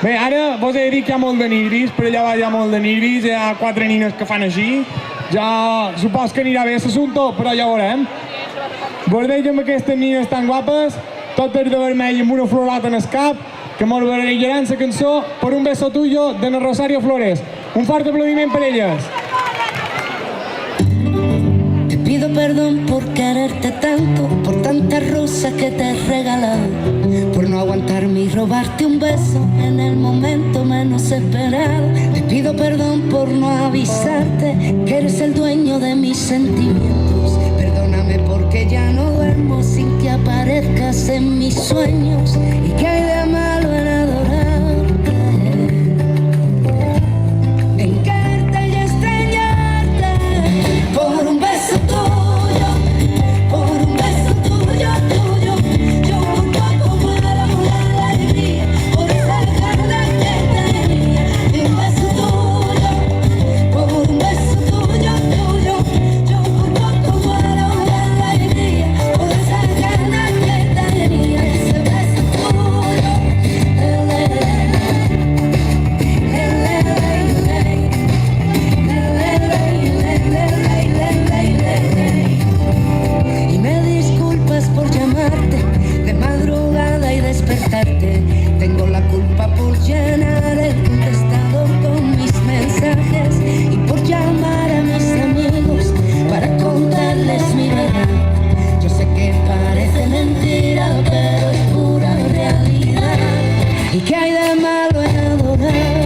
Bé, ara vos he dit que hi ha molt de nigris, per allà baix hi ha molt de nigris, hi ha 4 nines que fan així. Ja supos que anirà bé l'assumpte, però ja ho veurem. Veureu amb aquestes nines tan guapes, totes de vermell amb una florata en el cap, que mos barallaran la cançó Per un beso tuyo de na Rosario Flores. Un fort aplaudiment per elles. Te pido perdón por quererte tanto, por tantas rosas que te he regalado, por no aguantarme y robarte un beso en el momento menos esperado. Te pido perdón por no avisarte que eres el dueño de mis sentimientos. Perdóname porque ya no duermo sin que aparezcas en mis sueños. ¿Y qué hay de malo en adorarte? En quererte y extrañarte. Por un beso tuyo, por un beso tuyo, tuyo, yo por poco muero de alegría, por esa gana que tenía. Un beso tuyo, por un beso tuyo, tuyo, yo por poco muero de alegría, por esa gana que tenía. Ese beso tuyo, y me disculpas por llamarte de madrugada y despertarte. Tengo la culpa por llenar el contestador con mis mensajes y por llamar a mis amigos para contarles mi verdad. Yo sé que parece mentira, pero es pura realidad. ¿Y qué hay de malo en adorar?